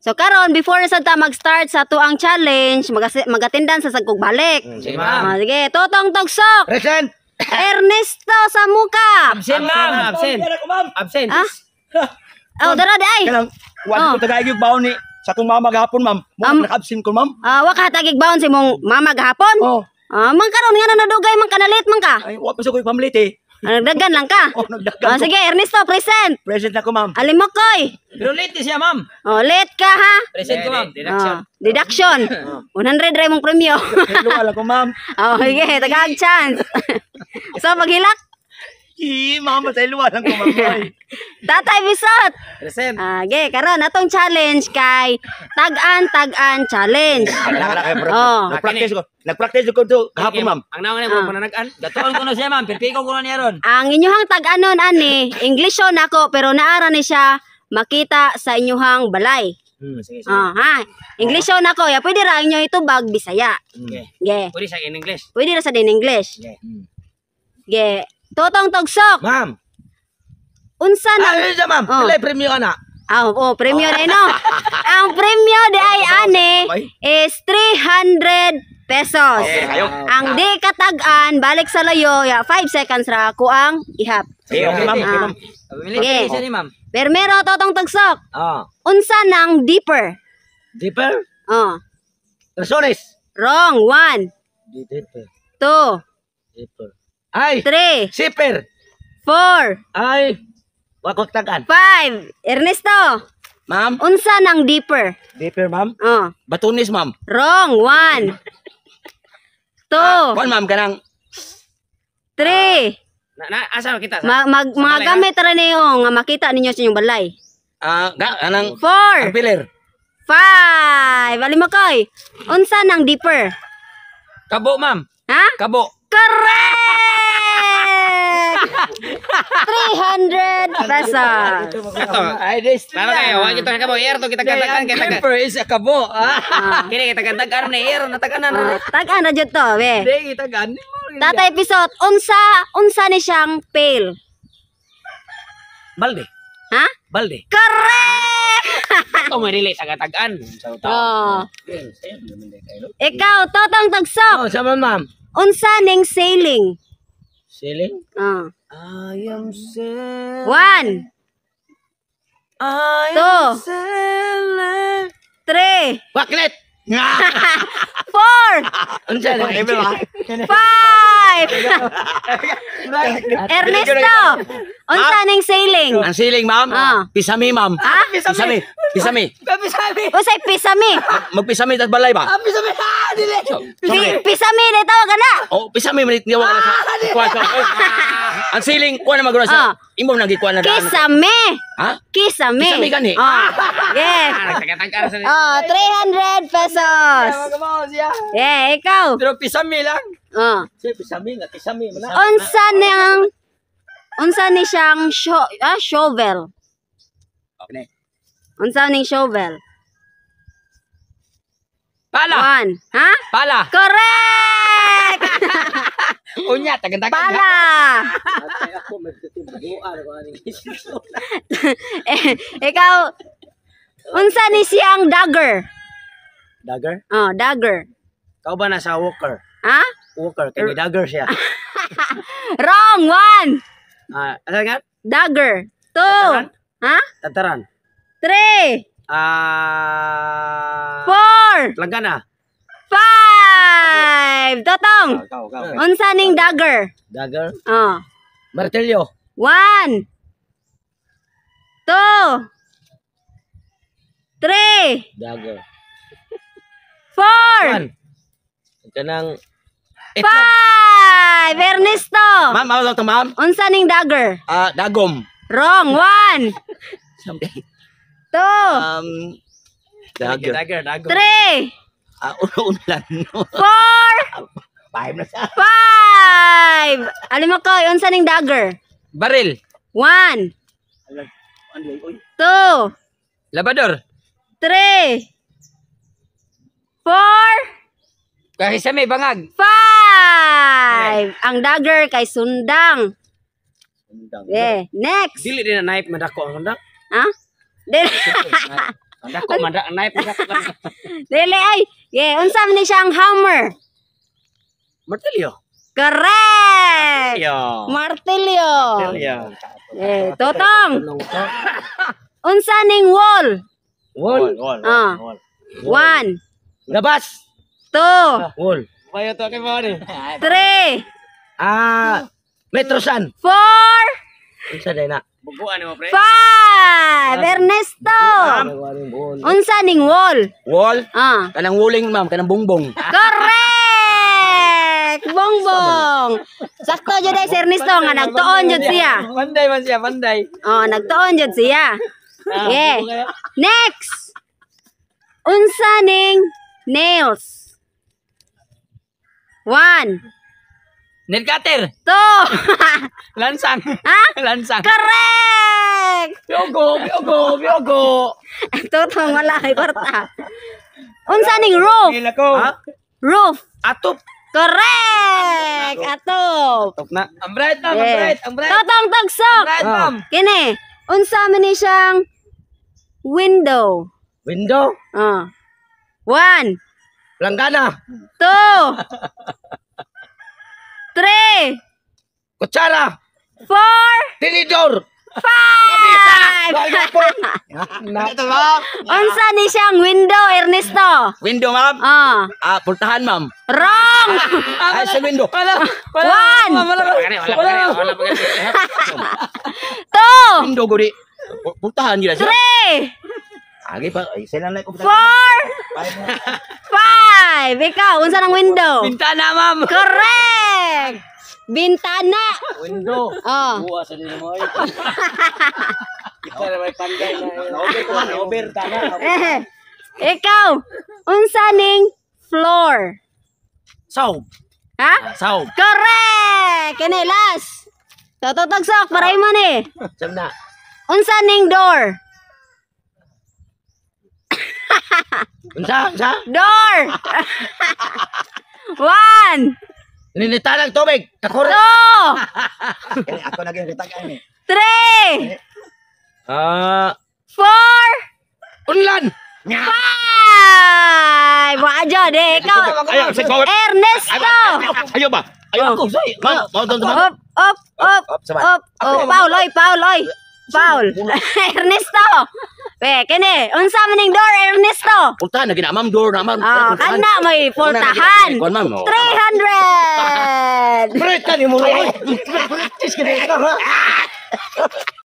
So karon before na sad ta mag-start sa tuang challenge, magatindan sa sagkog balik. Sige, ma'am. Sige, Totong Tugsok. Present. Ernesto Samuka. Absent, ma'am. Absent. Absent. Ah? Oh, dara di ay. Kanang wala ko tagay gyud baon ni sa akong mama gahapon, ma'am. Mo naka-absent ko, ma'am. Wa ka tagig baon si mong mama gahapon? Oh. Man karon nga nadugay man kanalit man ka. Ay, wa pa sa ko pamlit eh. Nagdagan lang ka. Oh, nagdagan ko. Sige, Ernesto, present. Present ako, ma'am. Alimokoy. Pero late siya, ma'am. Late ka ha. Present ko, ma'am. Deduction. Deduction. 100 ray mong premyo. Hello, ala ko, ma'am. Sige, tagag chance. So, maghilak. Ma'am, sa luwa lang ko, ma'am. Tatay Bisot. Present. Okay, karon atong challenge kay Tag-an challenge. Nagpractice ko to gahapon, ma'am. Ang naman mo pananagan. Gatuon ko na siya, ma'am. Pirpiko ko na niya ron. Ang inyuhang tag-anon ani, Englisho nako pero naara ni siya makita sa inyuhang balay. Sige, sige. Ha. Englisho nako, ya pwede ra inyo itubag Bisaya. Okay. Pwede sa in English. Pwede ra sa din English. Ge. Totong Tugsok. Ma'am. Unsa na? Siya, ma'am. Ilay premyo ka na. Premyo na no. Ang premyo di ay ane is 300 pesos. Ang di katag-an balik sa layo, 5 seconds ra ko ang ihap. Okay, ma'am. Okay. Isa ni, ma'am. Permero Totong Tugsok. Unsa nang deeper? Deeper? Rasones. Wrong. 1 Deeper. 2 Deeper. Ay. 3 Zipper. 4 Ay. Wakot tagan. 5 Ernesto. Ma'am. Unsa nang deeper? Deeper, ma'am. Batunis, ma'am. Wrong. 1 2 Kuan, ma'am, kanang 3 Asa kita? mga gamit ra niyo nga makita ninyo sa inyong balay. Kanang 4 piler. 5 Alimokoy. Unsa nang deeper? Kabo, ma'am. Ha? Kabo. Correct! 300 pesos. Ay, this. Lalo kayo, wag ito kabo. Air to kita katakan kita. Deeper is a kabo. Kini kita katakan na air na taganan na. Tag-an ra jud to, be. Hindi, kita gani. Tatay Pisot, unsa ni siyang pail? Balde. Ha? Balde. Correct! Ito may relate sa katagan. Ikaw, Totong Tugsok. Sama, ma'am. Unsa ning sailing? Ceiling? I am sailing. 1 2 3 Baklit! 4 Unsa na? 5 Ernesto, unsa ning sailing? Ang ceiling, ma'am? Pisami, ma'am. Pisami. Pisami. Usay pisami. Magpisami tas balay ba? Pisami na tawag na. Pisami man niya wala sa kuan. Ang ceiling kuan na magura sa imo nang gikuan na daan. Kisame. Ha? Kisame. Kisame gani. Yes. Katakan sa 300 pesos. Yeah, ikaw. Pero pisami lang. Si pisami nga pisami man. Unsa ni siyang shovel? Okay. Unsa ning shovel? Pala. 1. Ha? Pala. Correct! Unya tagan-tagan. Pala. Ikaw, unsa ni siyang dagger? Dagger? Dagger. Kau ba nasa walker? Ha? Walker, kani dagger siya. Wrong. 1 Ano nga? Dagger. 2 Tataran? Ha? Tataran. 3 4 Langgana. 5 Totong. Unsa ning dagger? Dagger?1 Martelyo. 2 3 Dagger. 4 Kanang 5 Ernesto. Ma'am, mawag to, ma'am. Unsa ning dagger? Dagom. Wrong. 1 2 Dagger. 3 Ulan. 4 5 na siya. 5 Alimokoy, unsa ning dagger? Baril. 1 2 Labador. 3 4 Kahit sa may bangag. 5 Ang dagger kay sundang. Next. Dili din na knife madako ang sundang. Ha? Dako man ra knife. Dili ay. Yeah, unsa man ni siyang hammer? Martilyo. Correct. Yo. Martilyo. Martilyo. Totong. Unsa ning wall? Wall. Ah. 1, Labas. 2, Wall. 3, Metrosan. 4, Unsa day na? 5. Ernesto. Unsa ning wall? Wall. Ah. Kanang wuling ma'am, kanang bongbong. Correct. Bongbong. Sakto jud ay si Ernesto nga nagtuon jud siya. Panday man siya, panday. Oh, nagtuon jud siya. Yeah. Next. Unsa ning nails? 1, Nail cutter. 2. Lansang. Ha? Lansang. Correct. Biyogo. Totoo wala kay kwarta. Unsa ning roof? Ha? Roof. Atop. Correct. Atop. Top na. Ang bright, ma'am. Ang Yeah. bright. Ang bright. Totong tagsok. Bright, ma'am. Kini. Unsa man ni siyang window? Window. 1, Langgana. 2, 3, Kutsara. 4, Tinidor. 5. Unsa ni siyang window, Ernesto? Window ma'am. Pultahan ma'am. Wrong. Ay sa window. Wala. 1, Wala. 2, Window gudi. Pultahan gila siya. 3, Agi pa. Ay sila na ko. 4, 5. Ikaw, unsa nang window? Bintana, ma'am. Correct. Bintana. Window. Oh. Buwa sa nila mo. Kita na may panday na. Over tana. Ikaw, unsa ning floor? Saw. Ha? Saw. Correct. Kini last. Totogsak paray mo ni. Saan na? Unsa ning door? Unsa? Door. 1, Ninita ng tubig. 2, Takore. Ako naging ritagan eh. 3, 4, Unlan. 5. Wajo de ikaw. Ayaw, si Kawat. Ernesto. Ayaw ba? Ayaw ako. Say. Mau tonton. Up. Paul, oy. Paul. Ernesto. Kini, unsa man ning door, Ernesto? Pultahan na ginamam door na ma'am. Kana may pultahan. Kuan ma'am. 300. Preta ni mo. Practice ka na ito ha.